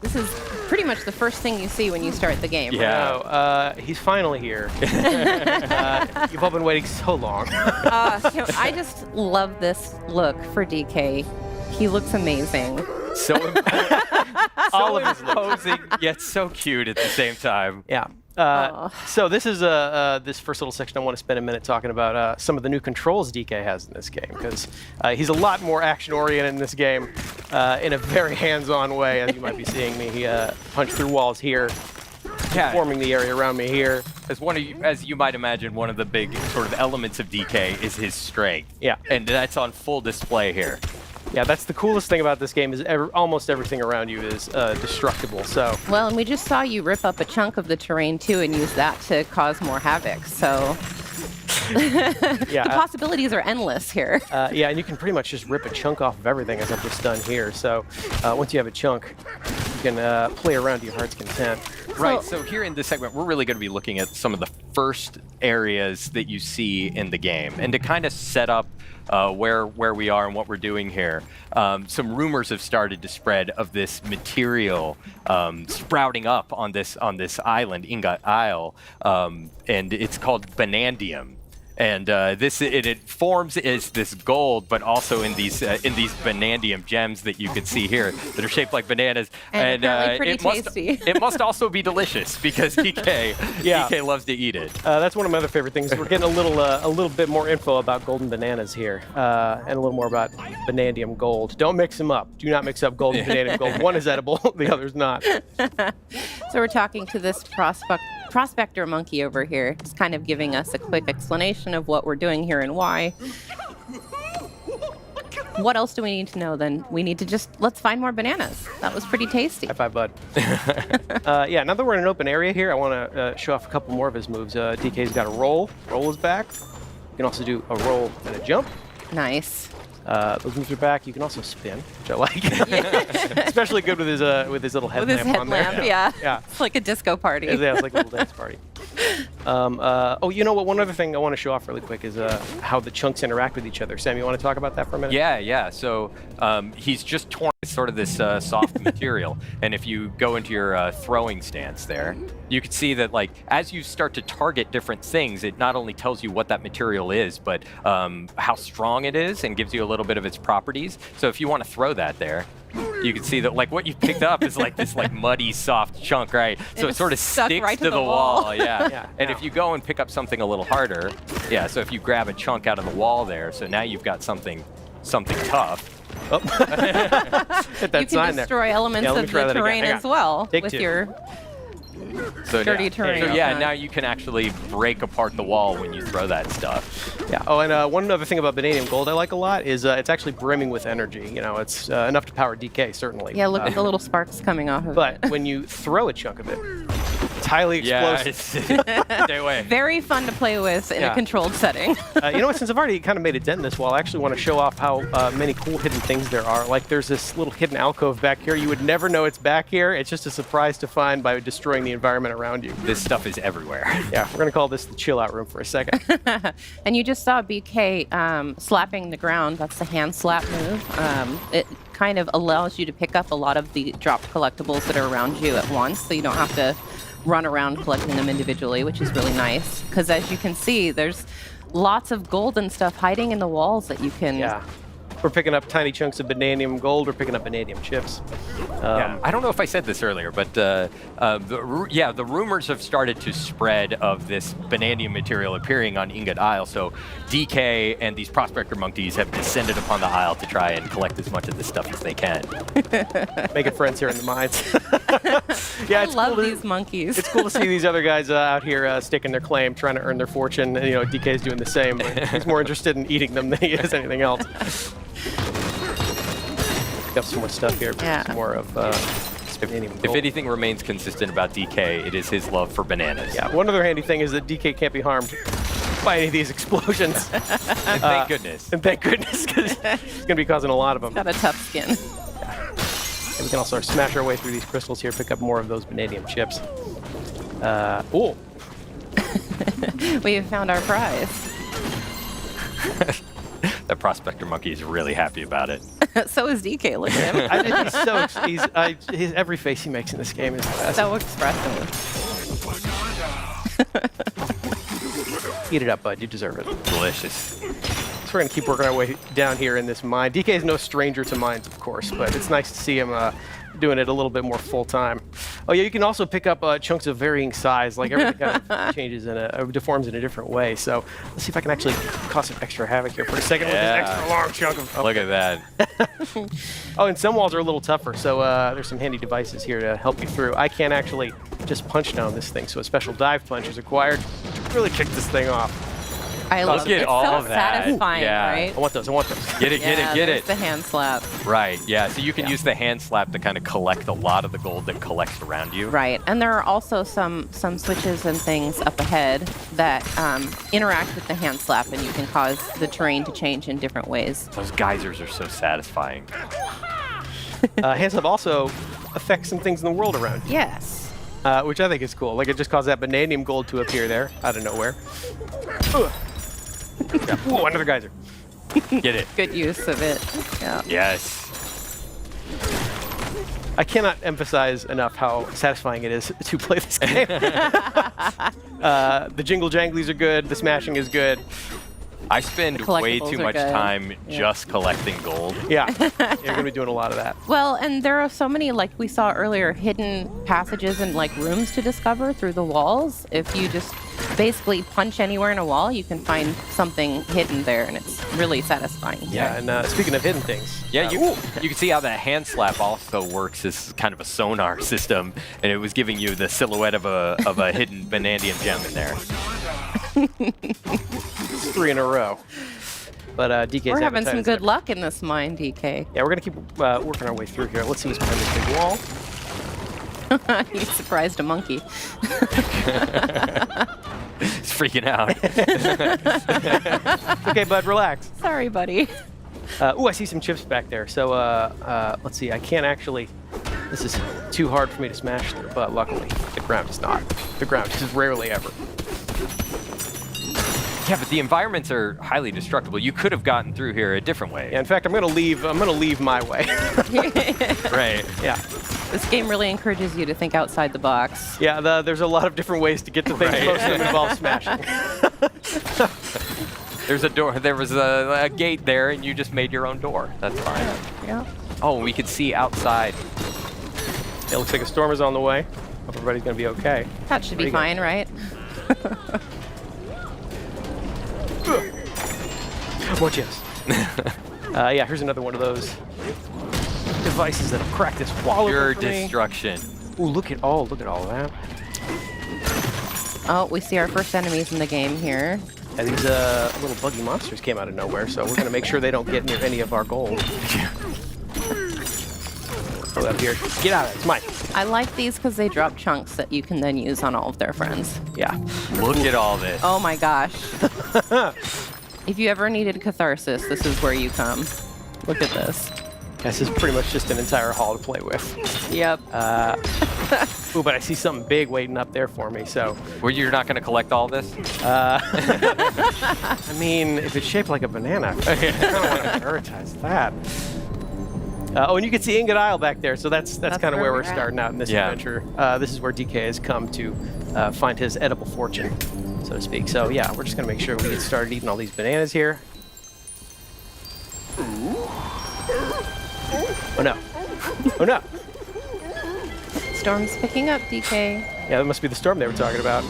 This is pretty much the first thing you see when you start the game. Yeah. He's finally here. You've all been waiting so long. I just love this look for DK. He looks amazing. So all of his imposing, yet so cute at the same time. Yeah. So this is this first little section. I want to spend a minute talking about some of the new controls DK has in this game, because he's a lot more action-oriented in this game in a very hands-on way, as you might be seeing me. He punched through walls here, forming the area around me here. As you might imagine, one of the big sort of elements of DK is his strength. Yeah. And that's on full display here. Yeah, that's the coolest thing about this game is almost everything around you is destructible. So. Well, and we just saw you rip up a chunk of the terrain too and use that to cause more havoc. So yeah, the possibilities are endless here. Yeah, and you can pretty much just rip a chunk off of everything, as I've just done here. So once you have a chunk, you can play around to your heart's content. Right, so here in this segment, we're really going to be looking at some of the first areas that you see in the game. And to kind of set up where we are and what we're doing here, some rumors have started to spread of this material sprouting up on this island, Ingot Isle, and it's called Banandium. And it forms as this gold, but also in these Banandium gems that you can see here that are shaped like bananas. And pretty tasty. It must also be delicious because DK loves to eat it. That's one of my other favorite things. We're getting a little bit more info about golden bananas here, and a little more about Banandium gold. Don't mix them up. Do not mix up gold and Banandium gold. One is edible, the other's not. So we're talking to this prospector monkey over here, just kind of giving us a quick explanation of what we're doing here and why. What else do we need to know then? We need to let's find more bananas. That was pretty tasty. High five, bud. Yeah, now that we're in an open area here, I want to show off a couple more of his moves. DK's got a roll. Roll is back. You can also do a roll and a jump. Nice. Those moves are back. You can also spin, which I like. Especially good with his little headlamp on there. Yeah. It's like a disco party. Yeah, it's like a little dance party. Oh, you know what? One other thing I want to show off really quick is how the chunks interact with each other. Sam, you want to talk about that for a minute? Yeah. So he's just torn sort of this soft material, and if you go into your throwing stance there, you can see that like as you start to target different things, it not only tells you what that material is, but how strong it is, and gives you a little bit of its properties. So if you want to throw that there, you can see that like what you picked up is like this like muddy soft chunk, right? So it sort of sticks right to the wall. Yeah. And if you go and pick up something a little harder, so if you grab a chunk out of the wall there, so now you've got something tough. Oh. Hit that you sign can destroy there. elements of the terrain as well with your dirty terrain. So now you can actually break apart the wall when you throw that stuff. Yeah. Oh, and one other thing about Banandium Gold I like a lot is it's actually brimming with energy. You know, it's enough to power DK, certainly. Yeah, look at the little sparks coming off of it. But when you throw a chunk of it, it's highly explosive. Stay away. Very fun to play with in a controlled setting. You know what? Since I've already kind of made a dent in this wall, I actually want to show off how many cool hidden things there are. Like there's this little hidden alcove back here. You would never know it's back here. It's just a surprise to find by destroying the environment around you. This stuff is everywhere. Yeah, we're going to call this the chill out room for a second. And you just saw BK slapping the ground. That's the hand slap move. It kind of allows you to pick up a lot of the dropped collectibles that are around you at once, so you don't have to run around collecting them individually, which is really nice. Because as you can see, there's lots of gold and stuff hiding in the walls that you can... Yeah. We're picking up tiny chunks of Banandium gold. We're picking up Banandium chips. I don't know if I said this earlier, but the rumors have started to spread of this Banandium material appearing on Ingot Isle. So DK and these prospector monkeys have descended upon the isle to try and collect as much of this stuff as they can. Making friends here in the mines. I love these monkeys. It's cool to see these other guys out here staking their claim, trying to earn their fortune. And, DK's doing the same, but he's more interested in eating them than he is anything else. Pick up some more stuff here. Some more of Banandium gold. If anything remains consistent about DK, it is his love for bananas. Yeah. One other handy thing is that DK can't be harmed by any of these explosions. And thank goodness. And thank goodness, because he's going to be causing a lot of them. Got a tough skin. And we can also smash our way through these crystals here, pick up more of those Banandium chips. Oh. We have found our prize. The prospector monkey is really happy about it. So is DK. Look at him. I think his every face he makes in this game is the best. So expressive. Eat it up, bud. You deserve it. Delicious. So we're gonna keep working our way down here in this mine. DK is no stranger to mines, of course, but it's nice to see him doing it a little bit more full time. Oh yeah, you can also pick up chunks of varying size. Like everything kind of changes deforms in a different way. So let's see if I can actually cause some extra havoc here for a second with this extra long chunk of. Look at that. Oh, and some walls are a little tougher, so there's some handy devices here to help you through. I can't actually just punch down this thing, so a special dive punch is required to really kick this thing off. I love Look it. at It's all so of that. satisfying, Yeah. right? I want those. I want those. Get it, get it, get there's it. the hand slap. Right, yeah. So you can use the hand slap to kind of collect a lot of the gold that collects around you. Right, and there are also some switches and things up ahead that interact with the hand slap, and you can cause the terrain to change in different ways. Those geysers are so satisfying. Hand slap also affects some things in the world around you. Yes. Which I think is cool. Like it just caused that bananium gold to appear there out of nowhere. Ugh. Yeah. Ooh, another geyser. Get it. Good use of it. Yeah. Yes. I cannot emphasize enough how satisfying it is to play this game. The jingle janglies are good. The smashing is good. I spend way collectibles too are much good. time just collecting gold. Yeah, you're gonna be doing a lot of that. Well, and there are so many, like we saw earlier, hidden passages and like rooms to discover through the walls. If you just basically punch anywhere in a wall, you can find something hidden there, and it's really satisfying. Yeah, and speaking of hidden things, Yeah, you can see how that hand slap also works as kind of a sonar system, and it was giving you the silhouette of a hidden vanadium gem in there. 3 in a row. But DK's We're having some appetite is good there. luck in this mine, DK. Yeah, we're gonna keep working our way through here. Let's see what's behind this big wall. You surprised a monkey. It's freaking out. Okay, bud, relax. Sorry, buddy. Ooh, I see some chips back there. So let's see. I can't actually. This is too hard for me to smash through, but luckily the ground is not. The ground is rarely ever. Yeah, but the environments are highly destructible. You could have gotten through here a different way. Yeah, in fact, I'm gonna leave my way. Right. Yeah. This game really encourages you to think outside the box. Yeah, there's a lot of different ways to get to things. Right. Most of them involve smashing. There's a door. There was a gate there, and you just made your own door. That's fine. Yeah. Oh, we could see outside. It looks like a storm is on the way. Hope everybody's gonna be okay. That should be Pretty good. fine, right? More chips. Yeah, here's another one of those devices that have cracked this wall Pure open for me. destruction. Ooh, look at all of that. Oh, we see our first enemies in the game here. And these little buggy monsters came out of nowhere, so we're gonna make sure they don't get near any of our gold. Oh, up here. Get out of it. It's mine. I like these because they drop chunks that you can then use on all of their friends. Yeah. Look at all this. Oh my gosh. If you ever needed catharsis, this is where you come. Look at this. This is pretty much just an entire hall to play with. Yep. Ooh, but I see something big waiting up there for me, so. Well, you're not going to collect all this? I mean, if it's shaped like a banana, I don't want to prioritize that. Oh, and you can see Ingot Isle back there, so that's kind of where we're at. starting out in this Yeah. adventure. This is where DK has come to find his edible fortune, so to speak. So yeah, we're just gonna make sure we get started eating all these bananas here. Oh no! Oh no! Storm's picking up, DK. Yeah, that must be the storm they were talking about.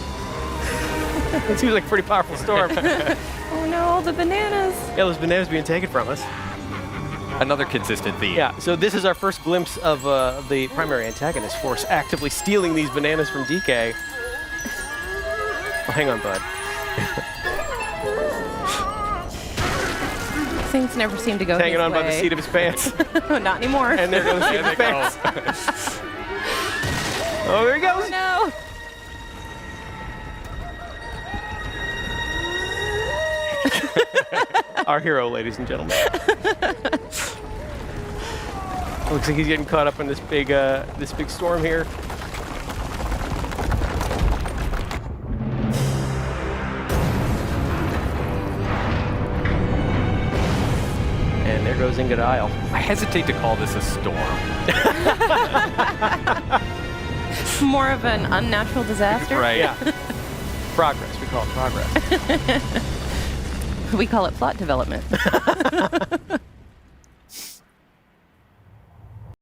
It seems like a pretty powerful storm. Oh no, the bananas. Yeah, those bananas being taken from us. Another consistent theme. Yeah, so this is our first glimpse of the primary antagonist force actively stealing these bananas from DK. Oh, hang on, bud. Things never seem to go Hanging his on by the way. seat of his pants. Not anymore. And there goes the seat of his There they pants. Oh, there he goes. Oh no. Our hero, ladies and gentlemen. Looks like he's getting caught up in this big storm here. And there goes Ingot Isle. I hesitate to call this a storm. More of an unnatural disaster. Right. Yeah. Progress. We call it progress. We call it plot development.